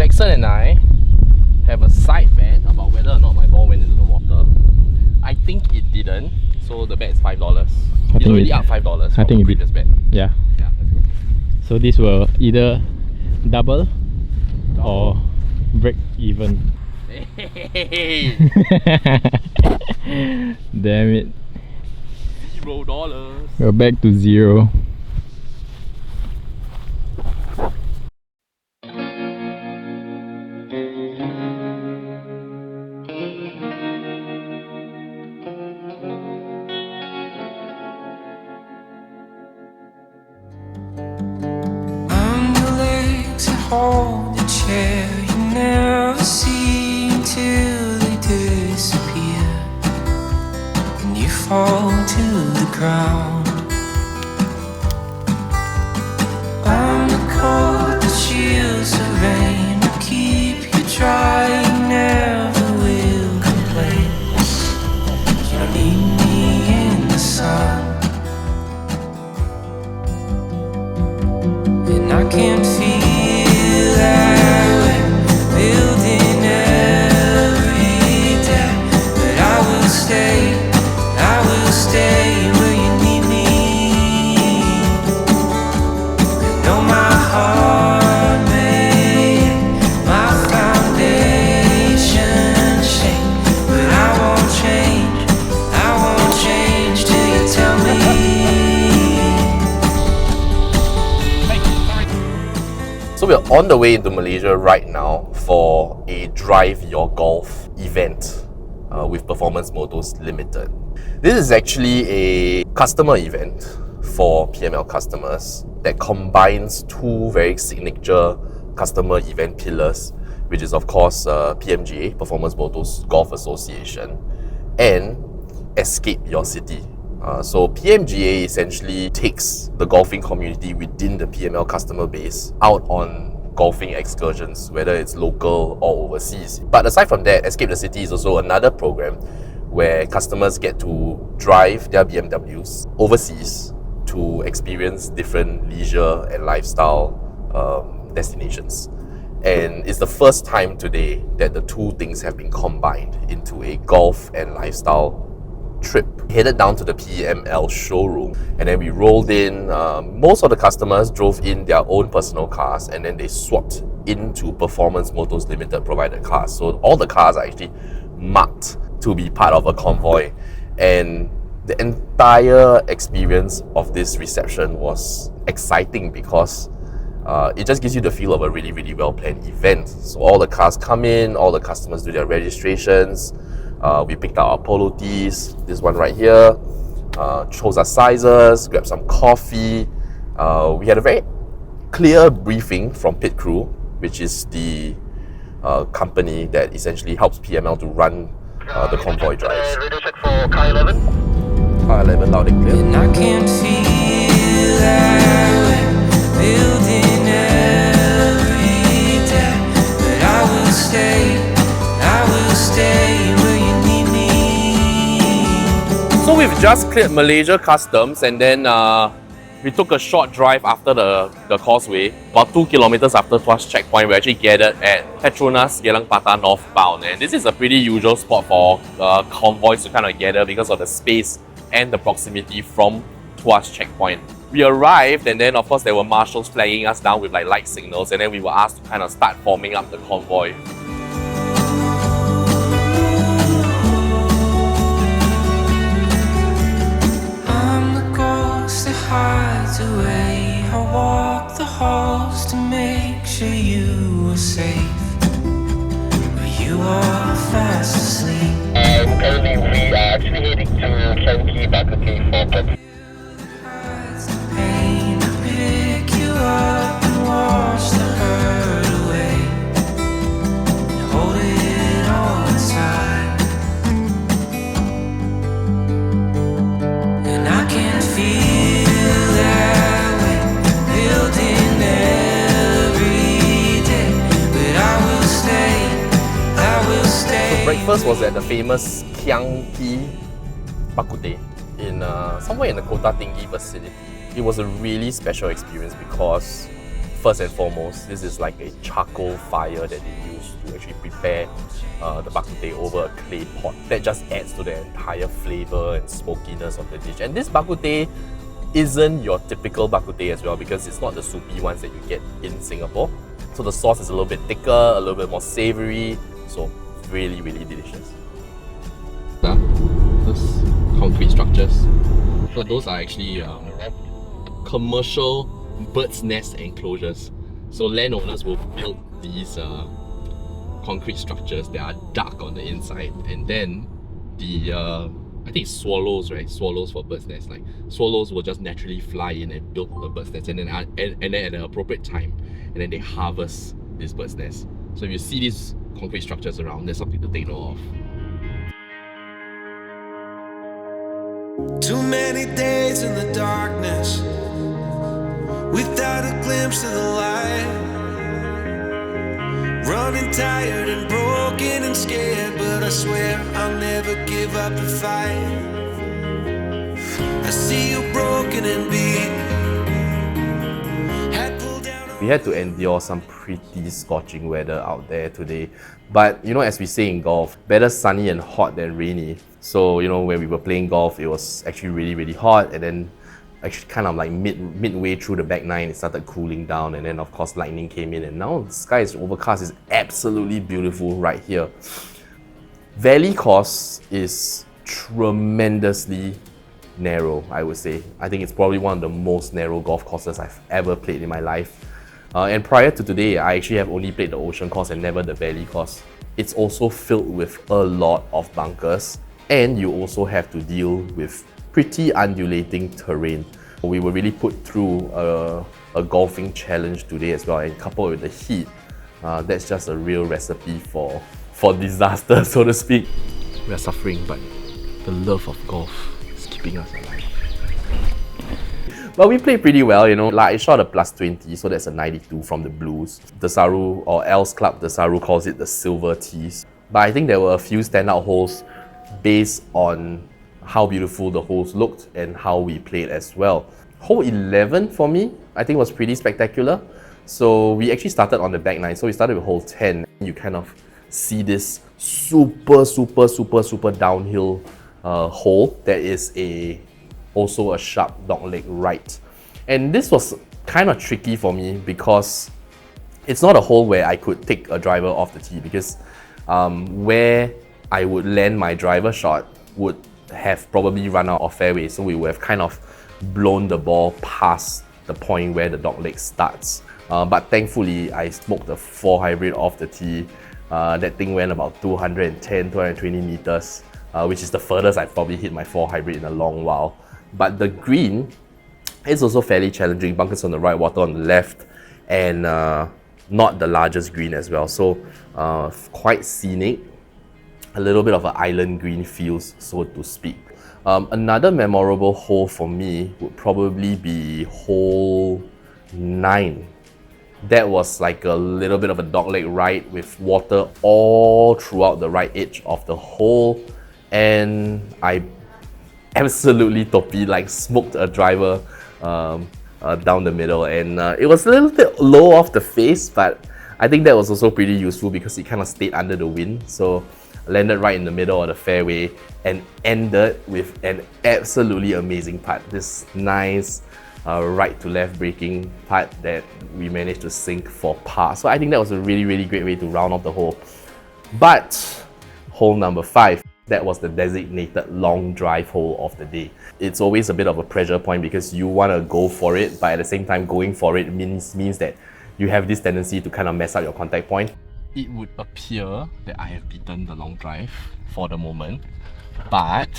Jackson and I have a side bet about whether or not my ball went into the water. I think it didn't, so the bet is $5. It's already up $5 from the previous bet. Yeah. Yeah, let's go. So this will either double or break even. Hey! Damn it. $0. We're back to zero. Hold the chair you never see until they disappear, and you fall to the ground. I'm the cold that shields the rain, will keep you dry, you never will complain. You don't need me in the sun, and I can't feel So we're on the way into Malaysia right now for a Drive Your Golf event with Performance Motos Limited. This is actually a customer event for PML customers that combines two very signature customer event pillars, which is of course PMGA, Performance Motos Golf Association, and Escape Your City. So PMGA essentially takes the golfing community within the PML customer base out on golfing excursions, whether it's local or overseas. But aside from that, Escape the City is also another program where customers get to drive their BMWs overseas to experience different leisure and lifestyle destinations. And it's the first time today that the two things have been combined into a golf and lifestyle trip. Headed down to the PML showroom, and then we rolled in. Most of the customers drove in their own personal cars, and then they swapped into Performance Motos Limited provided cars. So all the cars are actually marked to be part of a convoy, and the entire experience of this reception was exciting because it just gives you the feel of a really, really well-planned event. So all the cars come in, all the customers do their registrations. We picked out our polo tees, this one right here, chose our sizes, grabbed some coffee. We had a very clear briefing from Pit Crew, which is the company that essentially helps PML to run the convoy drives. Radio check for car 11. Car 11, loud and clear. And I can feel that we're building every day, but I will stay where you need me. So we've just cleared Malaysia Customs, and then we took a short drive after the causeway. About 2 kilometers after Tuas checkpoint, we actually gathered at Petronas Geylang Patah northbound, and this is a pretty usual spot for convoys to kind of gather because of the space and the proximity from Tuas checkpoint. We arrived, and then of course there were marshals flagging us down with like light signals, and then we were asked to kind of start forming up the convoy. Hides away. I walk the halls to make sure you are safe, but you are fast asleep. Currently we are actually heading to Changi Bakute for purpose. Hides the pain. I pick you up and wash the hurt away, and hold it all inside. And I can feel breakfast was at the famous Changi Bakute somewhere in the Kota Tinggi vicinity. It was a really special experience because first and foremost, this is like a charcoal fire that they use to actually prepare the bak kut teh over a clay pot. That just adds to the entire flavor and smokiness of the dish. And this bak kut teh isn't your typical bak kut teh as well, because it's not the soupy ones that you get in Singapore. So the sauce is a little bit thicker, a little bit more savory, so really, really delicious. Those concrete structures. So those are actually commercial bird's nest enclosures. So landowners will build these concrete structures that are dark on the inside, and then the I think it's swallows, right? Swallows for bird's nest. Like swallows will just naturally fly in and build the bird's nest, and then at an appropriate time, and then they harvest this bird's nest. So if you see these concrete structures around, there's something to take note of. Too many days in the darkness without a glimpse of the light. Running tired and broken and scared, but I swear I'll never give up the fight. I see you broken and beat. We had to endure some pretty scorching weather out there today. But you know, as we say in golf, better sunny and hot than rainy. So you know, when we were playing golf, it was actually really, really hot, and then actually kind of like midway through the back nine, it started cooling down, and then of course lightning came in, and now the sky is overcast. It's absolutely beautiful right here. Valley course is tremendously narrow, I would say. I think it's probably one of the most narrow golf courses I've ever played in my life. And prior to today, I actually have only played the ocean course and never the valley course. It's also filled with a lot of bunkers, and you also have to deal with pretty undulating terrain. We were really put through a golfing challenge today as well, and coupled with the heat, that's just a real recipe for disaster, so to speak. We are suffering, but the love of golf is keeping us alive. But we played pretty well, you know. Like I shot a +20, so that's a 92 from the blues. Desaru, or L's Club Desaru, calls it the silver tees. But I think there were a few standout holes based on how beautiful the holes looked and how we played as well. Hole 11 for me, I think was pretty spectacular. So we actually started on the back nine. So we started with hole 10. You kind of see this super downhill hole that is also a sharp dogleg right. And this was kind of tricky for me because it's not a hole where I could take a driver off the tee, because where I would land my driver shot would have probably run out of fairway, so we would have kind of blown the ball past the point where the dogleg starts. But thankfully, I smoked the 4 hybrid off the tee. That thing went about 210, 220 meters, which is the furthest I've probably hit my 4 hybrid in a long while. But the green is also fairly challenging. Bunkers on the right, water on the left, and not the largest green as well. So quite scenic, a little bit of an island green feels, so to speak. Another memorable hole for me would probably be hole 9. That was like a little bit of a dogleg right with water all throughout the right edge of the hole, and I absolutely topi, like smoked a driver down the middle, and it was a little bit low off the face, but I think that was also pretty useful because it kind of stayed under the wind. So landed right in the middle of the fairway and ended with an absolutely amazing putt. This nice right to left breaking putt that we managed to sink for par. So I think that was a really great way to round off the hole. But hole number 5, that was the designated long drive hole of the day. It's always a bit of a pressure point because you want to go for it, but at the same time going for it means that you have this tendency to kind of mess up your contact point. It would appear that I have beaten the long drive for the moment, but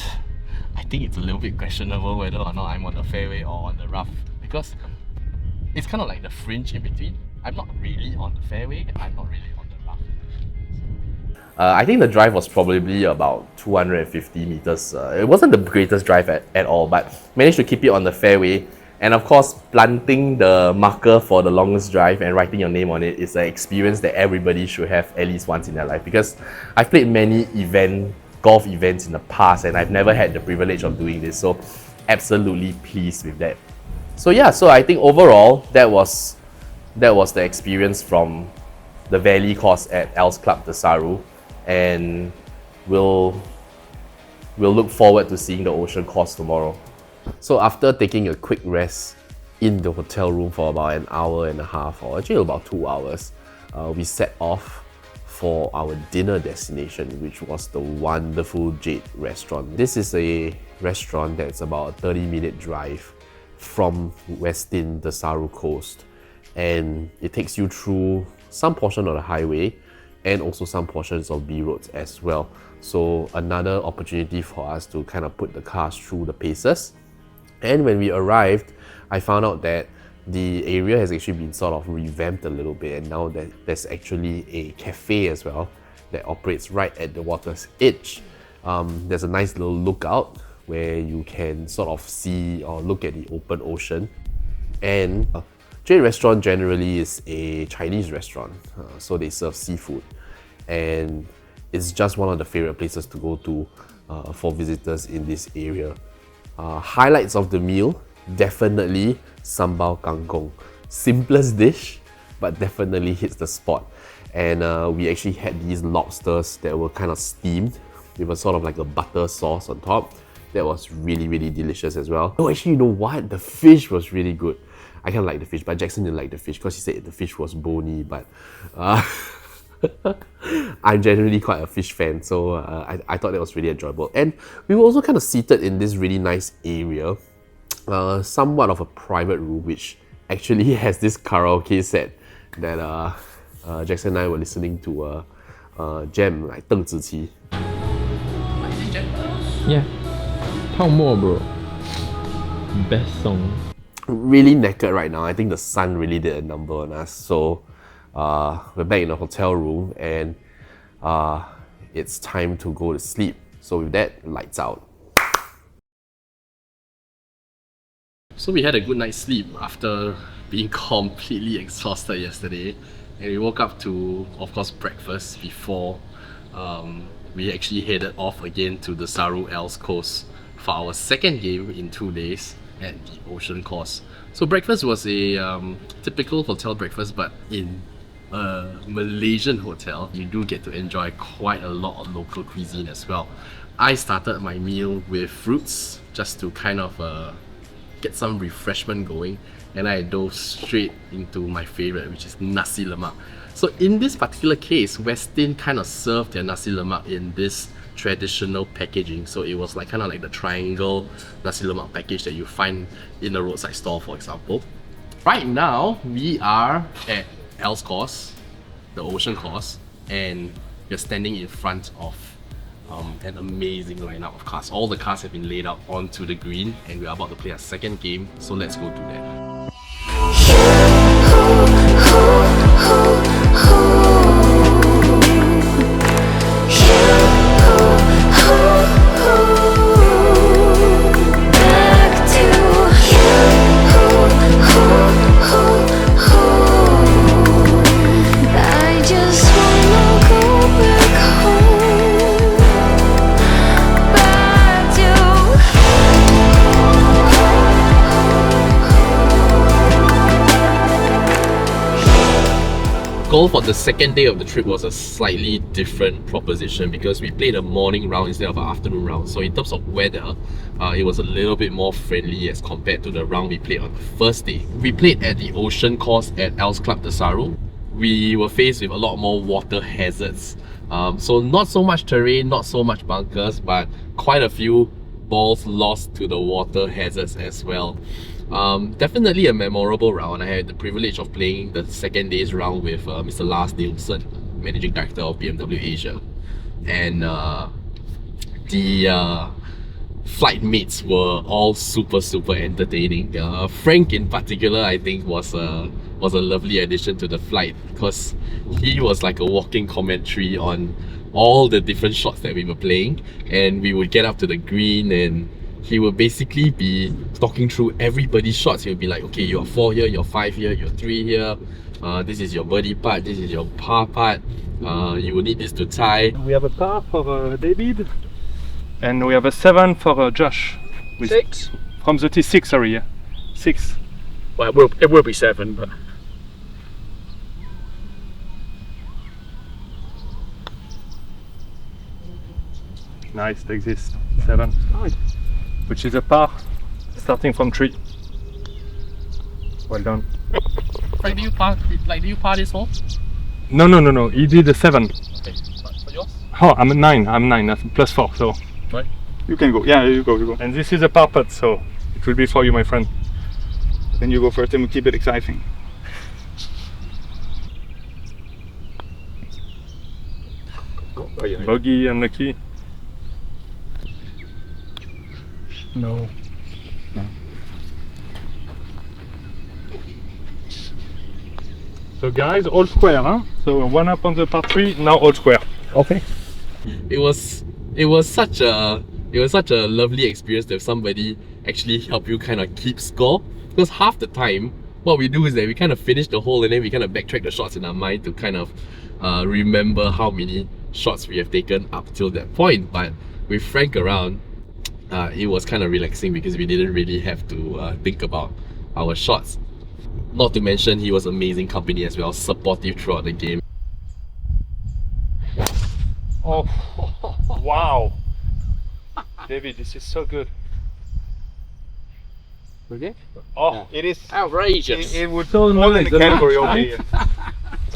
I think it's a little bit questionable whether or not I'm on the fairway or on the rough, because it's kind of like the fringe in between. I'm not really on the fairway, I'm not really on the rough. I think the drive was probably about 250 meters. It wasn't the greatest drive at all, but managed to keep it on the fairway. And of course, planting the marker for the longest drive and writing your name on it is an experience that everybody should have at least once in their life, because I've played many golf events in the past and I've never had the privilege of doing this, so absolutely pleased with that. So yeah, so I think overall that was that was the experience from the Valley course at Else Club Desaru, and we'll look forward to seeing the ocean course tomorrow. So after taking a quick rest in the hotel room for about an hour and a half, or actually about 2 hours, we set off for our dinner destination, which was the wonderful Jade restaurant. This is a restaurant that's about a 30-minute drive from Westin Desaru coast, and it takes you through some portion of the highway and also some portions of B roads as well. So another opportunity for us to kind of put the cars through the paces. And when we arrived, I found out that the area has actually been sort of revamped a little bit, and now there's actually a cafe as well that operates right at the water's edge. There's a nice little lookout where you can sort of see or look at the open ocean. And Jade restaurant generally is a Chinese restaurant, so they serve seafood, and it's just one of the favorite places to go to for visitors in this area. Highlights of the meal, definitely sambal kangkong. Simplest dish, but definitely hits the spot. And we actually had these lobsters that were kind of steamed with a sort of like a butter sauce on top. That was really, really delicious as well. Oh, actually, you know what? The fish was really good. I kind of like the fish, but Jackson didn't like the fish because he said the fish was bony, but I'm generally quite a fish fan, so I thought that was really enjoyable. And we were also kind of seated in this really nice area, somewhat of a private room, which actually has this karaoke set that Jackson and I were listening to Gem, like Deng Ziqi. Yeah. 泡沫 bro. Best song. Really knackered right now. I think the sun really did a number on us. So we're back in the hotel room, and it's time to go to sleep. So with that, lights out. So we had a good night's sleep after being completely exhausted yesterday, and we woke up to, of course, breakfast before we actually headed off again to the Desaru Else Coast for our second game in 2 days at the ocean course. So breakfast was a typical hotel breakfast, but in a Malaysian hotel, you do get to enjoy quite a lot of local cuisine as well. I started my meal with fruits just to kind of get some refreshment going, and I dove straight into my favorite, which is nasi lemak. So in this particular case, Westin kind of served their nasi lemak in this traditional packaging. So it was like kind of like the triangle nasi lemak package that you find in a roadside store, for example. Right now, we are at Else course, the ocean course, and we're standing in front of an amazing lineup of cars. All the cars have been laid out onto the green, and we're about to play a second game, so let's go do that. Goal for the second day of the trip was a slightly different proposition because we played a morning round instead of an afternoon round. So in terms of weather, it was a little bit more friendly as compared to the round we played on the first day. We played at the ocean course at Else Club Desaru. We were faced with a lot more water hazards. So not so much terrain, not so much bunkers, but quite a few balls lost to the water hazards as well. Definitely a memorable round. I had the privilege of playing the second day's round with Mr. Lars Nielsen, Managing Director of BMW Asia. And the flight mates were all super entertaining. Frank in particular, I think, was a lovely addition to the flight because he was like a walking commentary on all the different shots that we were playing, and we would get up to the green and he would basically be talking through everybody's shots. He would be like, okay, you're 4 here, you're 5 here, you're 3 here, this is your birdie putt, this is your par putt, you will need this to tie. We have a par for David, and we have a 7 for Josh. With 6? From the T6, sorry, yeah. 6. Well, it will be 7, but... Nice, takes this 7. Nice. Which is a par starting from 3. Well done. Like, do you par this hole? No. He did a 7. Okay. For yours? Oh, I'm a 9. I'm 9. That's +4. So, Right. You can go. Yeah, you go. and this is a par putt. So, it will be for you, my friend. Then you go first and we keep it exciting. Bogey, unlucky. No. So guys, all square, huh? So 1 up on the par 3, now all square. Okay. It was such a lovely experience to have somebody actually help you kind of keep score, because half the time what we do is that we kind of finish the hole and then we kind of backtrack the shots in our mind to kind of remember how many shots we have taken up till that point. But with Frank around, it was kind of relaxing because we didn't really have to think about our shots. Not to mention, he was amazing company as well, supportive throughout the game. Oh, wow. David, this is so good. Okay. Oh, it is. Outrageous! It would fall in the category of the.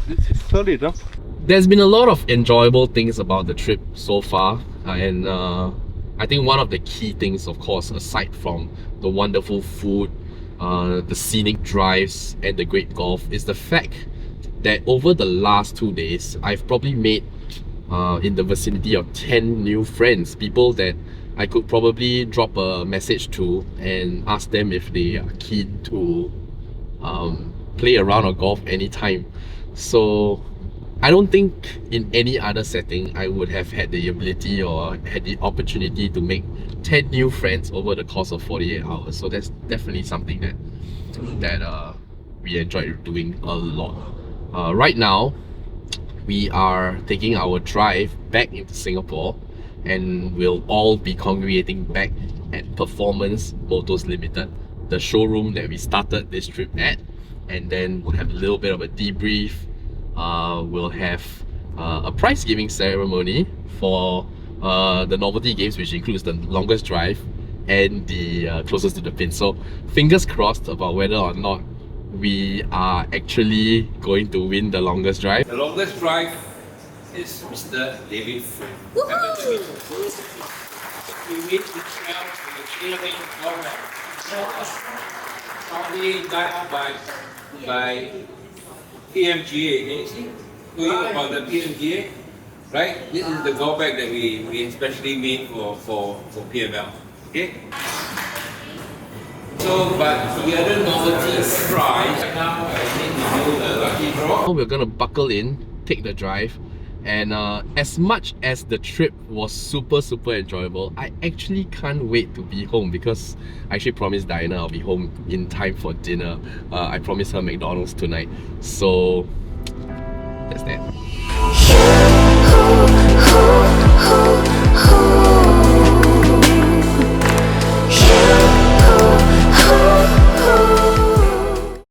This is solid, huh? There's been a lot of enjoyable things about the trip so far, and I think one of the key things, of course, aside from the wonderful food, the scenic drives and the great golf, is the fact that over the last 2 days, I've probably made in the vicinity of 10 new friends, people that I could probably drop a message to and ask them if they are keen to play around or golf anytime. So I don't think in any other setting I would have had the ability or had the opportunity to make 10 new friends over the course of 48 hours. So that's definitely something that we enjoyed doing a lot. Right now, we are taking our drive back into Singapore, and we'll all be congregating back at Performance Motors Limited, the showroom that we started this trip at, and then we'll have a little bit of a debrief. We'll have a prize giving ceremony for the novelty games, which includes the longest drive and the closest to the pin. So fingers crossed about whether or not we are actually going to win the longest drive. The longest drive is Mr. David Frank. We meet the trail to the cheering government. Probably done by PMGA. Can you see? Going about the PMGA, right? This is the go bag that we especially made for PML. Okay? So, but the other novelty prize, now I think we do the lucky draw. We're gonna buckle in, take the drive, and as much as the trip was super enjoyable, I actually can't wait to be home, because I actually promised Diana I'll be home in time for dinner. I promised her McDonald's tonight, so that's that.